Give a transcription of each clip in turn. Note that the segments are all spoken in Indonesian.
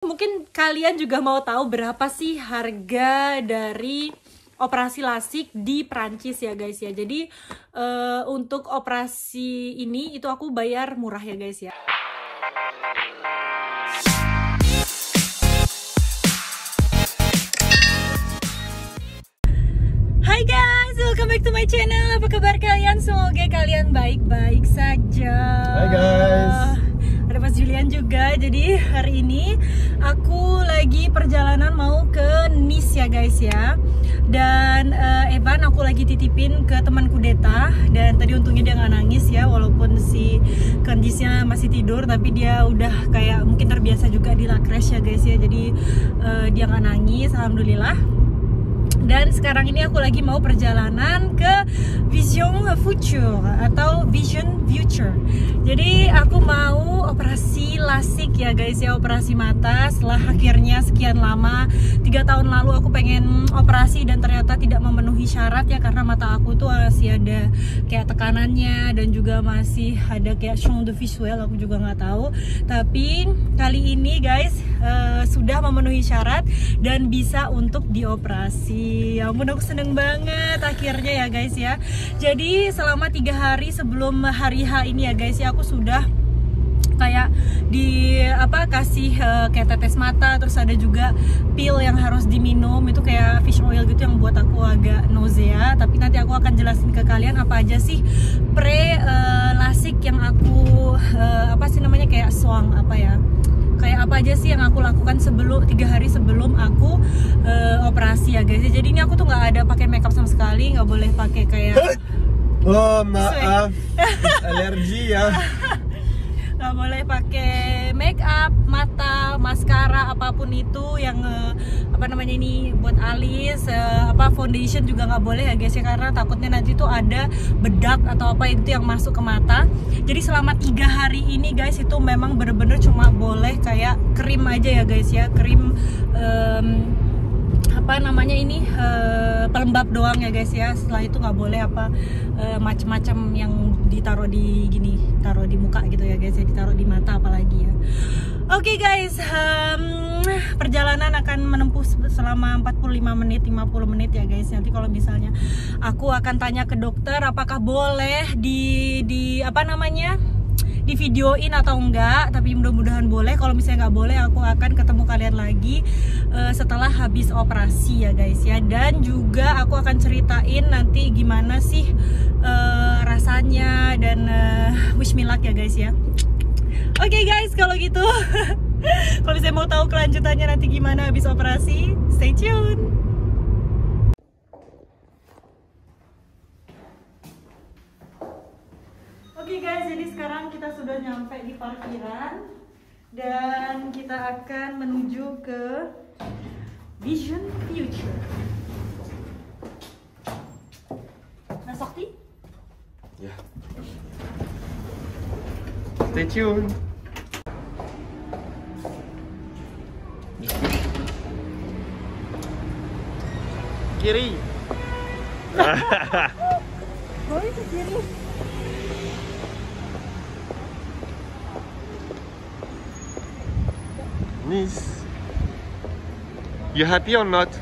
Mungkin kalian juga mau tahu berapa sih harga dari operasi lasik di Prancis ya guys ya. Jadi untuk operasi ini itu aku bayar murah ya guys ya. Hai guys, welcome back to my channel. Apa kabar kalian? Semoga kalian baik-baik saja. Hai guys. Ada Mas Julian juga. Jadi hari ini aku lagi perjalanan mau ke Nice ya guys ya. Dan Evan aku lagi titipin ke temanku Deta. Dan tadi untungnya dia nggak nangis ya, walaupun si kondisinya masih tidur, tapi dia udah kayak mungkin terbiasa juga di La Crèche ya guys ya. Jadi dia nggak nangis, alhamdulillah. Dan sekarang ini aku lagi mau perjalanan ke Vision Future atau Vision Future. Jadi aku mau operasi lasik ya guys ya, operasi mata. Setelah akhirnya sekian lama, 3 tahun lalu aku pengen operasi dan ternyata tidak memenuhi syarat ya, karena mata aku tuh masih ada kayak tekanannya dan juga masih ada kayak champ de visuel, aku juga nggak tahu. Tapi kali ini guys sudah memenuhi syarat dan bisa untuk dioperasi. Ya ampun, aku seneng banget akhirnya ya guys ya. Jadi selama 3 hari sebelum hari H ini ya guys ya, aku sudah kayak kasih kayak tetes mata, terus ada juga pil yang harus diminum, itu kayak fish oil gitu yang buat aku agak nausea. Tapi nanti aku akan jelasin ke kalian apa aja sih lasik yang aku kayak soang kayak apa aja sih yang aku lakukan sebelum 3 hari sebelum aku operasi ya guys. Jadi ini aku tuh nggak ada pakai makeup sama sekali, nggak boleh pakai kayak oh maaf alergi ya. Nggak boleh pakai make up, mata, maskara, apapun itu yang ini buat alis, foundation juga nggak boleh ya guys ya, karena takutnya nanti tuh ada bedak atau apa itu yang masuk ke mata. Jadi selama 3 hari ini guys itu memang bener-bener cuma boleh kayak krim aja ya guys ya, krim pelembab doang ya guys ya. Setelah itu nggak boleh macam-macam yang taruh di muka gitu ya guys ya, ditaruh di mata apalagi ya. Oke guys, perjalanan akan menempuh selama 45 menit 50 menit ya guys. Nanti kalau misalnya aku akan tanya ke dokter apakah boleh di videoin atau enggak, tapi mudah-mudahan boleh. Kalau misalnya nggak boleh, aku akan ketemu kalian lagi setelah habis operasi ya guys ya. Dan juga aku akan ceritain nanti gimana sih rasanya dan wish me luck ya guys ya. Oke guys, kalau gitu kalau misalnya mau tahu kelanjutannya nanti gimana habis operasi, stay tune. Oke guys, jadi sekarang kita sudah nyampe di parkiran dan kita akan menuju ke Vision Future. Nah, sorti? Ya. Stay tuned. Kiri. Boleh ke kiri. Nice. You happy or not?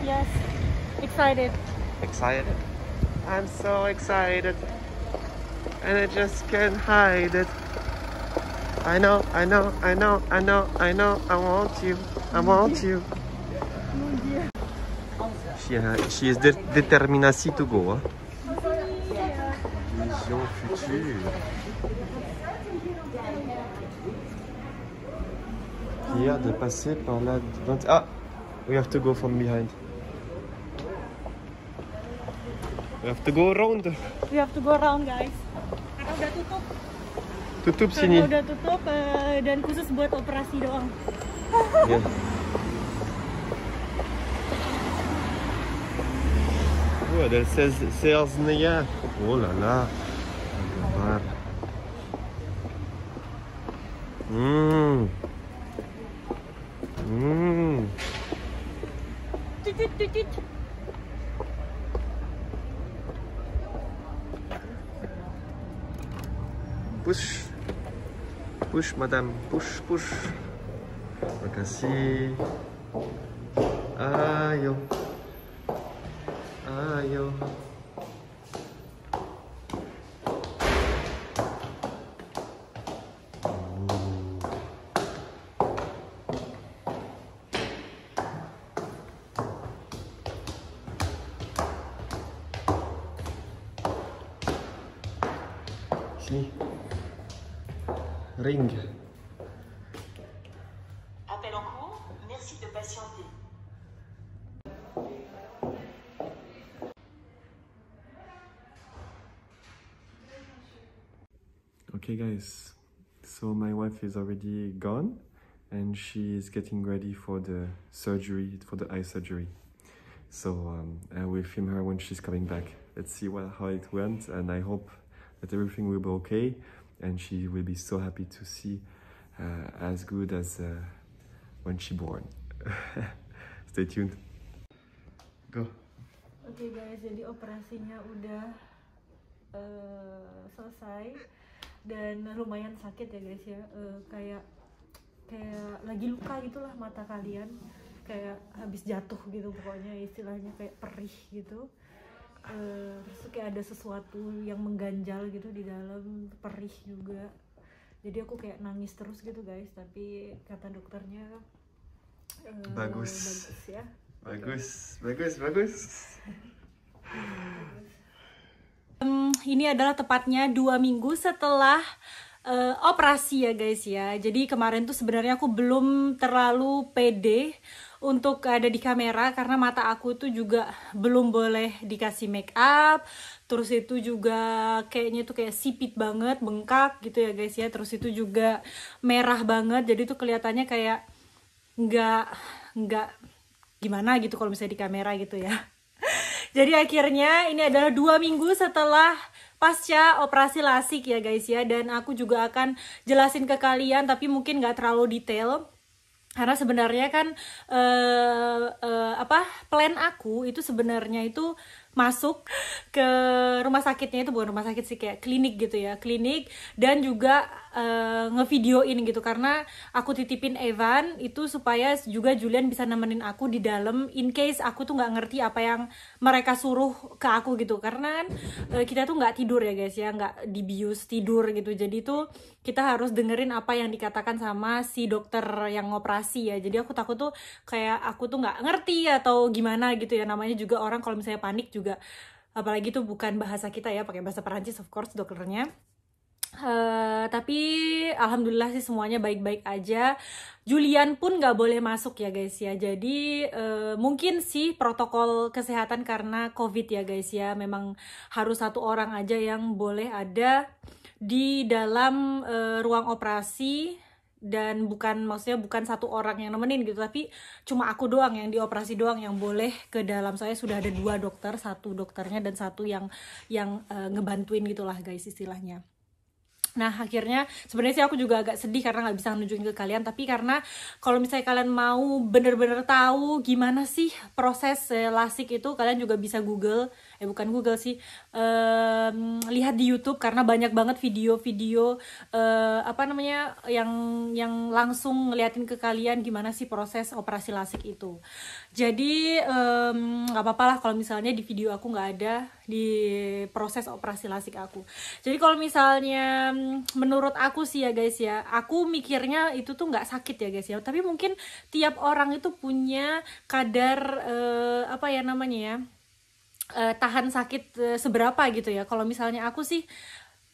Yes, excited. Excited. I'm so excited. And I just can't hide it. I know. I want you. She is determination to go. Vision Future. Hier de passer par là. Ah, we have to go from behind. We have to go around. We have to go around guys. Karena udah tutup. Tutup sini. Udah tutup dan khusus buat operasi doang. Yeah. Oh, ada sales nih ya. Oh là là. Push, push, madame, push, push. Makasih. Ayo. Ayo. Sini. Ring. Appel en cours, merci de patienter. Okay guys, so my wife is already gone and she is getting ready for the surgery, for the eye surgery. So I will film her when she's coming back. Let's see how it went, and I hope that everything will be okay and she will be so happy to see as good as when she born. Stay tuned. Go. Oke guys, jadi operasinya udah selesai dan lumayan sakit ya guys ya. Kayak lagi luka gitulah mata kalian, kayak habis jatuh gitu pokoknya, istilahnya kayak perih gitu. Terus kayak ada sesuatu yang mengganjal gitu di dalam, perih juga. Jadi aku kayak nangis terus gitu guys, tapi kata dokternya bagus ya. Bagus. Ini adalah tepatnya 2 minggu setelah operasi ya guys ya. Jadi kemarin tuh sebenarnya aku belum terlalu pede untuk ada di kamera karena mata aku tuh juga belum boleh dikasih make up. Terus itu juga kayaknya tuh kayak sipit banget, bengkak gitu ya guys ya. Terus itu juga merah banget, jadi tuh kelihatannya kayak nggak gimana gitu kalau misalnya di kamera gitu ya. Jadi akhirnya ini adalah 2 minggu setelah pasca operasi lasik ya guys ya. Dan aku juga akan jelasin ke kalian, tapi mungkin nggak terlalu detail. Karena sebenarnya kan plan aku itu sebenarnya itu masuk ke rumah sakitnya, itu bukan rumah sakit sih, kayak klinik gitu ya, klinik, dan juga ngevideoin gitu karena aku titipin Evan itu supaya juga Julian bisa nemenin aku di dalam in case aku tuh nggak ngerti apa yang mereka suruh ke aku gitu. Karena kan kita tuh nggak tidur ya guys ya, nggak dibius tidur gitu, jadi tuh kita harus dengerin apa yang dikatakan sama si dokter yang ngoperasi ya. Jadi aku takut tuh kayak aku tuh nggak ngerti atau gimana gitu ya. Namanya juga orang kalau misalnya panik juga, apalagi tuh bukan bahasa kita ya, pakai bahasa Perancis of course dokternya. Tapi alhamdulillah sih semuanya baik-baik aja. Julian pun nggak boleh masuk ya guys ya. Jadi mungkin sih protokol kesehatan karena COVID ya guys ya, memang harus 1 orang aja yang boleh ada di dalam ruang operasi. Dan maksudnya bukan 1 orang yang nemenin gitu, tapi cuma aku doang yang dioperasi doang yang boleh ke dalam. Saya sudah ada 2 dokter, 1 dokternya dan 1 yang ngebantuin gitulah guys istilahnya. Nah akhirnya sebenarnya sih aku juga agak sedih karena nggak bisa nunjukin ke kalian, tapi karena kalau misalnya kalian mau bener-bener tahu gimana sih proses lasik itu, kalian juga bisa bukan Google sih, lihat di YouTube karena banyak banget video-video yang langsung ngeliatin ke kalian gimana sih proses operasi lasik itu. Jadi nggak apa-apa lah kalau misalnya di video aku nggak ada di proses operasi lasik aku. Jadi kalau misalnya menurut aku sih ya guys ya, aku mikirnya itu tuh nggak sakit ya guys ya, tapi mungkin tiap orang itu punya kadar tahan sakit seberapa gitu ya. Kalau misalnya aku sih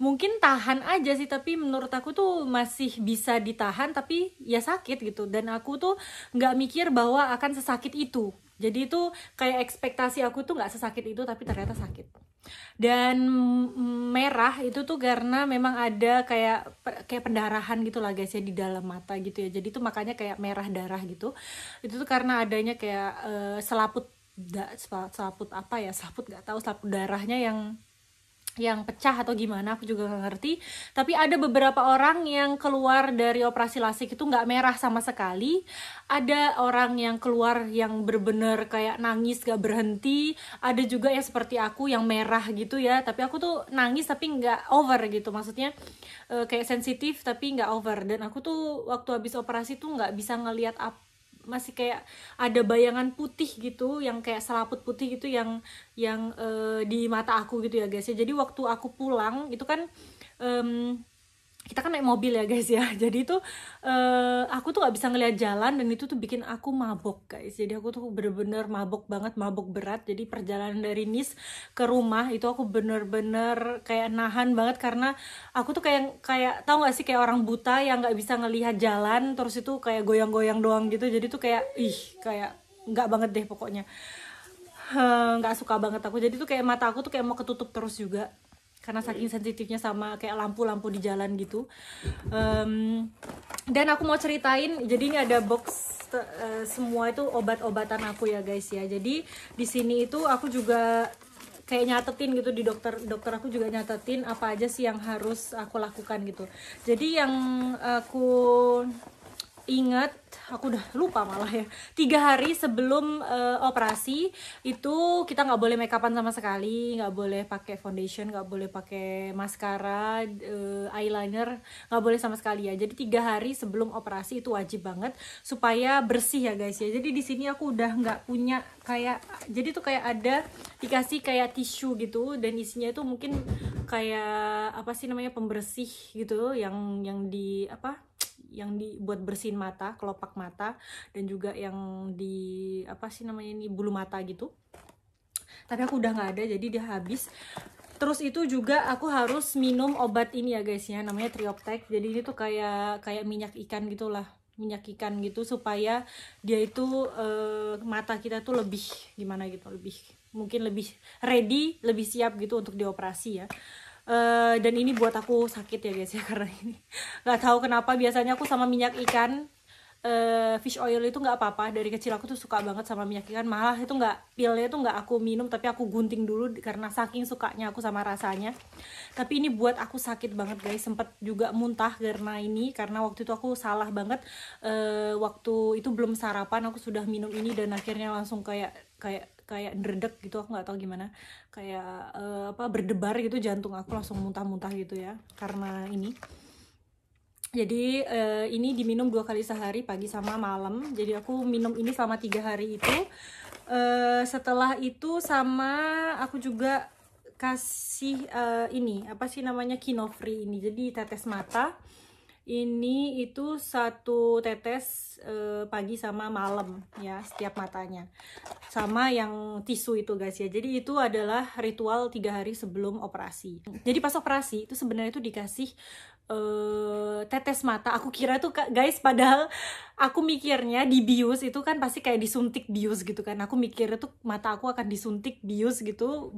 mungkin tahan aja sih, tapi menurut aku tuh masih bisa ditahan tapi ya sakit gitu. Dan aku tuh nggak mikir bahwa akan sesakit itu. Jadi itu kayak ekspektasi aku tuh nggak sesakit itu, tapi ternyata sakit. Dan merah itu tuh karena memang ada kayak pendarahan gitu lah guys ya di dalam mata gitu ya. Jadi tuh makanya kayak merah darah gitu. Itu tuh karena adanya kayak selaput darahnya yang pecah atau gimana, aku juga nggak ngerti. Tapi ada beberapa orang yang keluar dari operasi lasik itu nggak merah sama sekali. Ada orang yang keluar yang bener-bener kayak nangis gak berhenti. Ada juga yang seperti aku yang merah gitu ya. Tapi aku tuh nangis tapi nggak over gitu, maksudnya kayak sensitif tapi nggak over. Dan aku tuh waktu habis operasi tuh nggak bisa ngelihat masih kayak ada bayangan putih gitu, yang kayak selaput putih gitu yang di mata aku gitu ya guys ya. Jadi waktu aku pulang itu kan kita kan naik mobil ya guys ya, jadi itu aku tuh nggak bisa ngeliat jalan, dan itu tuh bikin aku mabok guys. Jadi aku tuh bener-bener mabok banget, mabok berat. Jadi perjalanan dari Nice ke rumah itu aku bener-bener kayak nahan banget, karena aku tuh kayak tahu nggak sih, kayak orang buta yang nggak bisa ngelihat jalan, terus itu kayak goyang-goyang doang gitu. Jadi tuh kayak kayak nggak banget deh pokoknya, nggak suka banget aku. Jadi tuh kayak mata aku tuh kayak mau ketutup terus juga, karena saking sensitifnya sama kayak lampu-lampu di jalan gitu. Dan aku mau ceritain, jadi ini ada box semua itu obat-obatan aku ya guys ya. Jadi di sini itu aku juga kayak nyatetin gitu, di dokter aku juga nyatetin apa aja sih yang harus aku lakukan gitu. Jadi yang aku ingat, aku udah lupa malah ya, 3 hari sebelum operasi itu kita nggak boleh make upan sama sekali, nggak boleh pakai foundation, nggak boleh pakai maskara, eyeliner, nggak boleh sama sekali ya. Jadi 3 hari sebelum operasi itu wajib banget supaya bersih ya guys ya. Jadi di sini aku udah nggak punya kayak, jadi tuh kayak ada dikasih kayak tisu gitu, dan isinya itu mungkin kayak apa sih namanya, pembersih gitu, yang di apa, yang dibuat bersihin mata, kelopak mata, dan juga yang di apa sih namanya ini, bulu mata gitu. Tapi aku udah nggak ada, jadi dia habis. Terus itu juga aku harus minum obat ini ya guys ya, namanya Trioptek. Jadi ini tuh kayak minyak ikan gitulah, minyak ikan gitu, supaya dia itu mata kita tuh lebih gimana gitu, mungkin lebih ready, lebih siap gitu untuk dioperasi ya. Dan ini buat aku sakit ya guys ya, karena ini nggak tahu kenapa biasanya aku sama minyak ikan, fish oil itu nggak apa-apa. Dari kecil aku tuh suka banget sama minyak ikan, malah itu nggak, pilnya itu nggak aku minum, tapi aku gunting dulu karena saking sukanya aku sama rasanya. Tapi ini buat aku sakit banget guys, sempet juga muntah karena ini, karena waktu itu aku salah banget, waktu itu belum sarapan aku sudah minum ini, dan akhirnya langsung kayak ngeredek gitu, aku nggak tahu gimana, kayak berdebar gitu jantung aku, langsung muntah-muntah gitu ya karena ini. Jadi ini diminum 2 kali sehari, pagi sama malam. Jadi aku minum ini selama 3 hari itu. Setelah itu sama aku juga kasih ini apa sih namanya, Kinofri ini, jadi tetes mata. Ini itu 1 tetes pagi sama malam ya, setiap matanya. Sama yang tisu itu guys ya. Jadi itu adalah ritual 3 hari sebelum operasi. Jadi pas operasi itu sebenarnya itu dikasih tetes mata. Aku kira tuh guys, padahal aku mikirnya di bius itu kan pasti kayak disuntik bius gitu kan. Aku mikirnya tuh mata aku akan disuntik bius gitu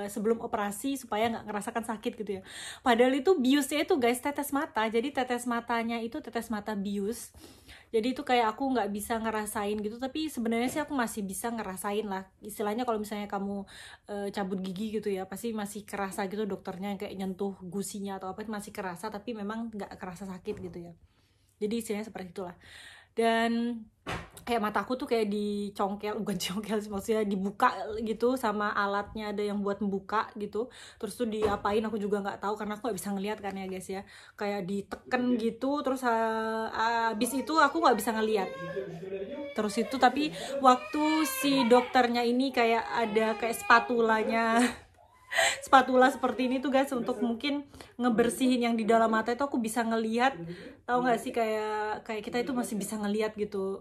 sebelum operasi supaya nggak ngerasakan sakit gitu ya. Padahal itu biusnya itu guys tetes mata. Jadi tetes matanya itu tetes mata bius. Jadi itu kayak aku nggak bisa ngerasain gitu, tapi sebenarnya sih aku masih bisa ngerasain lah. Istilahnya kalau misalnya kamu cabut gigi gitu ya, pasti masih kerasa gitu, dokternya kayak nyentuh gusinya atau apa, masih kerasa, tapi memang nggak kerasa sakit gitu ya. Jadi istilahnya seperti itulah. Dan kayak mataku tuh kayak dicongkel, bukan dicongkel sih, maksudnya dibuka gitu sama alatnya, ada yang buat membuka gitu. Terus tuh diapain aku juga nggak tahu, karena aku nggak bisa ngelihat kan ya guys ya, kayak diteken gitu. Terus abis itu aku nggak bisa ngelihat. Terus itu tapi waktu si dokternya ini kayak ada kayak spatula seperti ini tuh guys, untuk mungkin ngebersihin yang di dalam mata itu, aku bisa ngelihat. Tahu nggak sih, kayak kita itu masih bisa ngelihat gitu,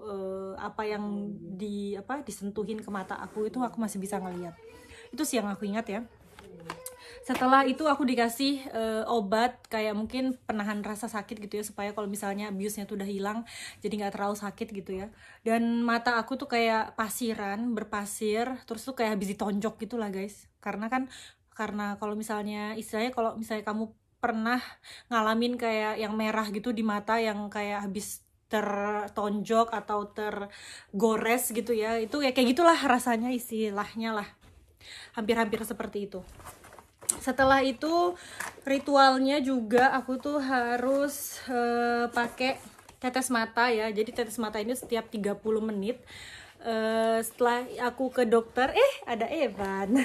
apa yang disentuhin ke mata aku itu aku masih bisa ngelihat. Itu sih yang aku ingat ya. Setelah itu aku dikasih obat kayak mungkin penahan rasa sakit gitu ya, supaya kalau misalnya biusnya tuh udah hilang, jadi nggak terlalu sakit gitu ya. Dan mata aku tuh kayak berpasir, terus tuh kayak habis ditonjok gitu lah guys. Karena kalau misalnya istilahnya, kalau misalnya kamu pernah ngalamin kayak yang merah gitu di mata, yang kayak habis tertonjok atau tergores gitu ya, itu ya kayak gitulah rasanya, istilahnya lah, hampir-hampir seperti itu. Setelah itu ritualnya juga aku tuh harus pakai tetes mata ya. Jadi tetes mata ini setiap 30 menit. Setelah aku ke dokter, ada Evan.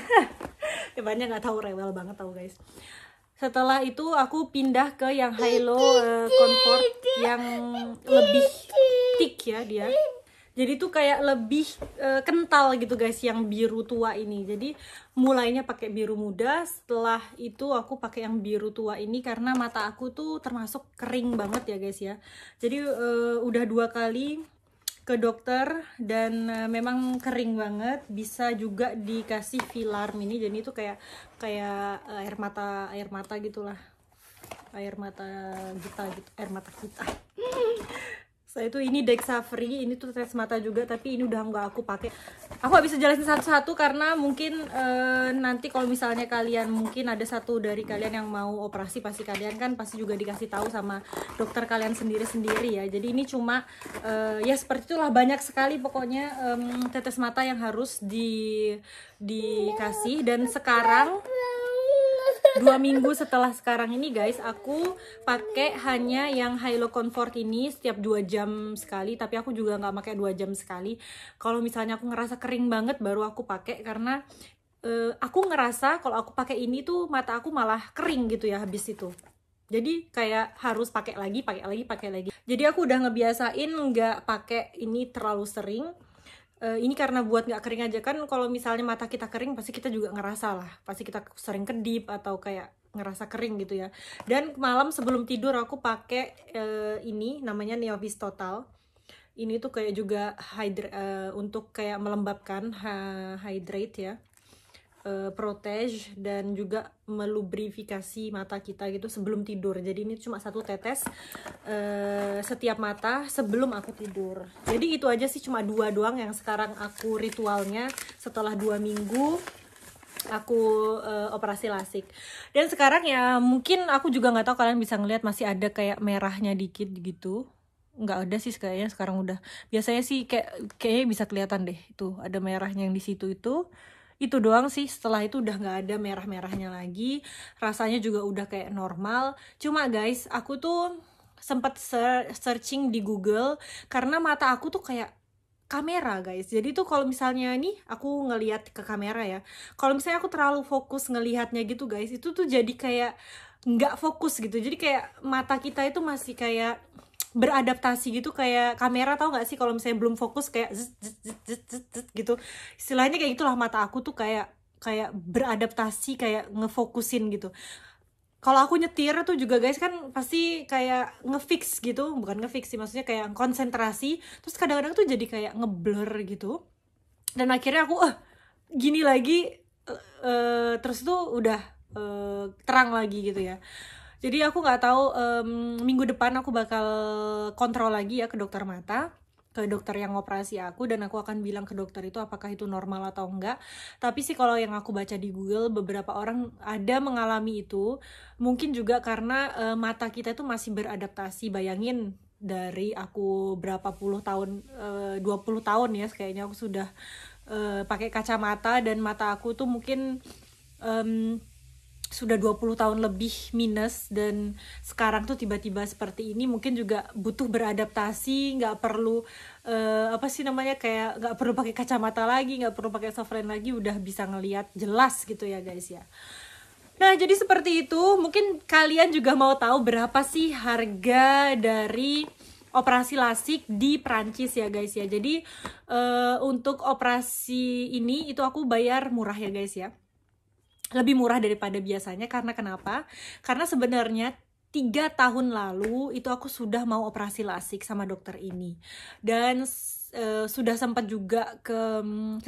Evannya nggak tahu, rewel banget tahu guys. Setelah itu aku pindah ke yang Hylo Comfort yang lebih thick ya dia. Jadi tuh kayak lebih kental gitu guys, yang biru tua ini. Jadi mulainya pakai biru muda, setelah itu aku pakai yang biru tua ini karena mata aku tuh termasuk kering banget ya guys ya. Jadi udah 2 kali ke dokter dan memang kering banget. Bisa juga dikasih Filarm ini, jadi itu kayak air mata gitulah. Air mata kita. Setelah itu ini Dexa Free, ini tuh tetes mata juga, tapi ini udah nggak aku pakai. Aku nggak bisa jelasin satu-satu karena mungkin nanti kalau misalnya kalian, mungkin ada satu dari kalian yang mau operasi, pasti kalian kan pasti juga dikasih tahu sama dokter kalian sendiri-sendiri ya. Jadi ini cuma ya seperti itulah, banyak sekali pokoknya tetes mata yang harus dikasih. Dan sekarang 2 minggu setelah sekarang ini guys, aku pakai hanya yang Hylo Comfort ini setiap 2 jam sekali. Tapi aku juga nggak pakai 2 jam sekali. Kalau misalnya aku ngerasa kering banget baru aku pakai, karena aku ngerasa kalau aku pakai ini tuh mata aku malah kering gitu ya habis itu. Jadi kayak harus pakai lagi. Jadi aku udah ngebiasain nggak pakai ini terlalu sering. Ini karena buat nggak kering aja kan. Kalau misalnya mata kita kering pasti kita juga ngerasa lah, pasti kita sering kedip atau kayak ngerasa kering gitu ya. Dan malam sebelum tidur aku pakai ini namanya Neovis Total. Ini tuh kayak juga untuk kayak melembabkan, hydrate ya, protege dan juga melubrifikasi mata kita gitu sebelum tidur. Jadi ini cuma 1 tetes setiap mata sebelum aku tidur. Jadi itu aja sih, cuma 2 doang yang sekarang aku ritualnya setelah 2 minggu aku operasi lasik. Dan sekarang ya mungkin aku juga nggak tahu kalian bisa ngeliat masih ada kayak merahnya dikit gitu. Nggak ada sih kayaknya, sekarang udah. Biasanya sih kayaknya bisa kelihatan deh itu ada merahnya yang di situ itu doang sih. Setelah itu udah nggak ada merah-merahnya lagi, rasanya juga udah kayak normal. Cuma guys, aku tuh sempat searching di Google karena mata aku tuh kayak kamera guys. Jadi tuh kalau misalnya nih aku ngelihat ke kamera ya, kalau misalnya aku terlalu fokus ngelihatnya gitu guys, itu tuh jadi kayak nggak fokus gitu. Jadi kayak mata kita itu masih kayak beradaptasi gitu, kayak kamera, tahu nggak sih kalau misalnya belum fokus kayak gitu, istilahnya kayak gitulah. Mata aku tuh kayak beradaptasi, kayak ngefokusin gitu. Kalau aku nyetir tuh juga guys kan pasti kayak ngefix gitu, bukan ngefix sih, maksudnya kayak konsentrasi, terus kadang-kadang tuh jadi kayak ngeblur gitu. Dan akhirnya aku gini lagi, terus tuh udah terang lagi gitu ya. Jadi aku nggak tahu, minggu depan aku bakal kontrol lagi ya ke dokter mata, ke dokter yang operasi aku, dan aku akan bilang ke dokter itu apakah itu normal atau enggak. Tapi sih kalau yang aku baca di Google, beberapa orang ada mengalami itu. Mungkin juga karena mata kita itu masih beradaptasi. Bayangin dari aku berapa puluh tahun, 20 tahun ya kayaknya aku sudah pakai kacamata, dan mata aku tuh mungkin sudah 20 tahun lebih minus, dan sekarang tuh tiba-tiba seperti ini. Mungkin juga butuh beradaptasi, nggak perlu kayak nggak perlu pakai kacamata lagi, nggak perlu pakai softline lagi, udah bisa ngelihat jelas gitu ya guys ya. Nah jadi seperti itu. Mungkin kalian juga mau tahu berapa sih harga dari operasi lasik di Prancis ya guys ya. Jadi untuk operasi ini itu aku bayar murah ya guys ya, lebih murah daripada biasanya. Karena kenapa? Karena sebenarnya 3 tahun lalu itu aku sudah mau operasi lasik sama dokter ini, dan sudah sempat juga ke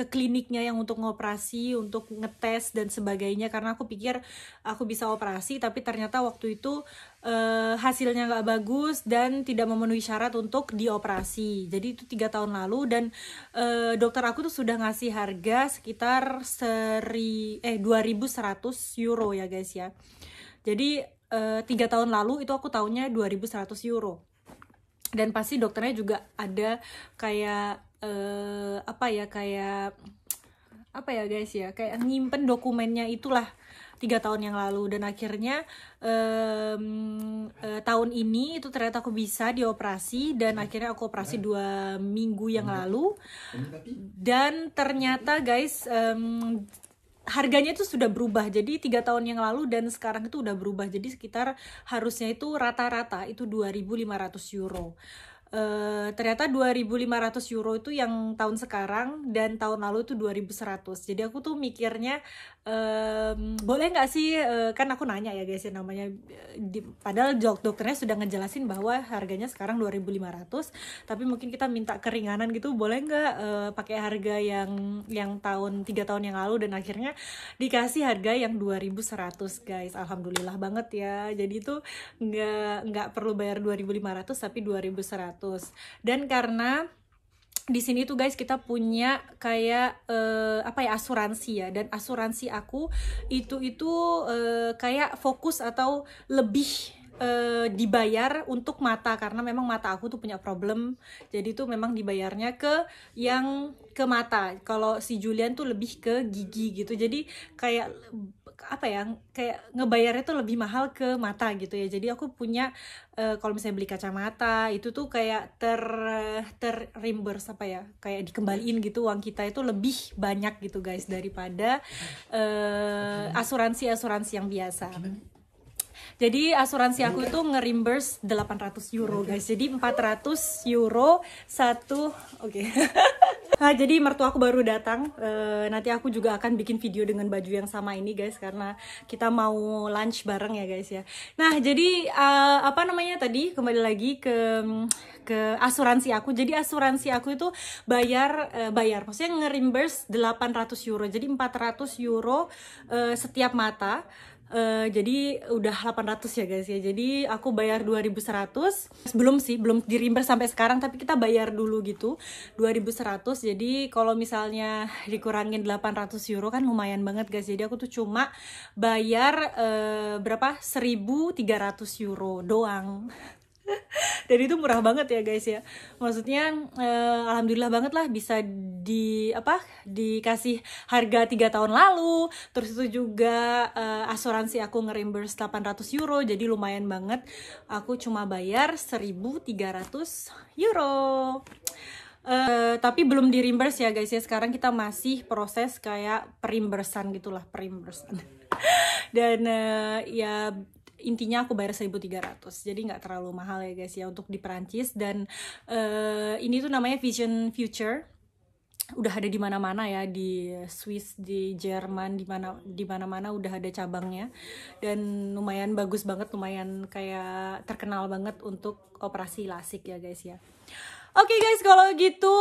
kliniknya yang untuk ngoperasi, untuk ngetes dan sebagainya, karena aku pikir aku bisa operasi, tapi ternyata waktu itu hasilnya nggak bagus dan tidak memenuhi syarat untuk dioperasi. Jadi itu 3 tahun lalu, dan dokter aku tuh sudah ngasih harga sekitar 2.100 euro ya guys ya. Jadi 3 tahun lalu itu aku taunya 2.100 euro. Dan pasti dokternya juga ada kayak apa ya guys ya, kayak nyimpen dokumennya itulah, 3 tahun yang lalu, dan akhirnya tahun ini itu ternyata aku bisa dioperasi, dan akhirnya aku operasi 2 minggu yang lalu. Dan ternyata guys, harganya itu sudah berubah. Jadi 3 tahun yang lalu dan sekarang itu udah berubah. Jadi sekitar harusnya itu rata-rata itu 2.500 euro. Ternyata 2.500 euro itu yang tahun sekarang, dan tahun lalu itu 2.100. Jadi aku tuh mikirnya boleh nggak sih, kan aku nanya ya guys ya, namanya padahal dokternya sudah ngejelasin bahwa harganya sekarang 2.500, tapi mungkin kita minta keringanan gitu, boleh nggak pakai harga yang 3 tahun yang lalu, dan akhirnya dikasih harga yang 2.100 guys. Alhamdulillah banget ya. Jadi itu nggak perlu bayar 2.500 tapi 2.100. Dan karena di sini tuh guys kita punya kayak asuransi ya, dan asuransi aku itu kayak fokus atau lebih dibayar untuk mata, karena memang mata aku tuh punya problem. Jadi tuh memang dibayarnya ke mata. Kalau si Julian tuh lebih ke gigi gitu. Jadi kayak kayak ngebayarnya tuh lebih mahal ke mata gitu ya. Jadi aku punya kalau misalnya beli kacamata itu tuh kayak reimburse kayak dikembaliin gitu, uang kita itu lebih banyak gitu guys daripada asuransi yang biasa. Jadi asuransi aku itu nge-reimburse 800 euro guys. Jadi 400 euro satu. Oke. Nah, jadi mertua aku baru datang. Nanti aku juga akan bikin video dengan baju yang sama ini guys, karena kita mau lunch bareng ya guys ya. Nah, jadi tadi kembali lagi ke asuransi aku. Jadi asuransi aku itu bayar maksudnya nge-reimburse 800 euro. Jadi 400 euro setiap mata. Jadi udah 800 ya guys ya. Jadi aku bayar 2.100. Belum di-reimburse sampai sekarang, tapi kita bayar dulu gitu 2.100. Jadi kalau misalnya dikurangin 800 euro kan lumayan banget guys. Jadi aku tuh cuma bayar 1.300 euro doang. Dan itu murah banget ya guys ya. Maksudnya alhamdulillah banget lah bisa dikasih harga 3 tahun lalu. Terus itu juga asuransi aku nge-reimburse 800 euro. Jadi lumayan banget. Aku cuma bayar 1.300 euro. Tapi belum di reimburse ya guys ya. Sekarang kita masih proses kayak perimbursan gitulah, perimbursan. Dan ya intinya aku bayar 1.300, jadi nggak terlalu mahal ya guys ya untuk di Perancis. Dan ini tuh namanya Vision Future, udah ada di mana-mana ya, di Swiss, di Jerman, di mana-mana udah ada cabangnya, dan lumayan bagus banget, lumayan kayak terkenal banget untuk operasi lasik ya guys ya. Oke guys, kalau gitu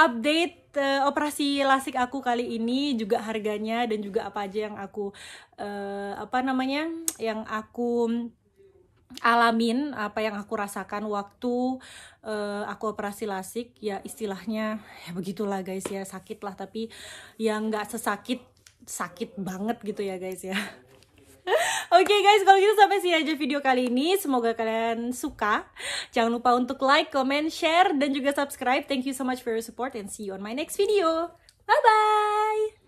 update operasi lasik aku kali ini, juga harganya dan juga apa aja yang aku yang aku alamin, apa yang aku rasakan waktu aku operasi lasik. Ya istilahnya ya begitulah guys ya, sakit lah, tapi yang nggak sakit banget gitu ya guys ya. Oke guys, kalau gitu sampai sini aja video kali ini. Semoga kalian suka. Jangan lupa untuk like, comment, share, dan juga subscribe. Thank you so much for your support and see you on my next video. Bye-bye!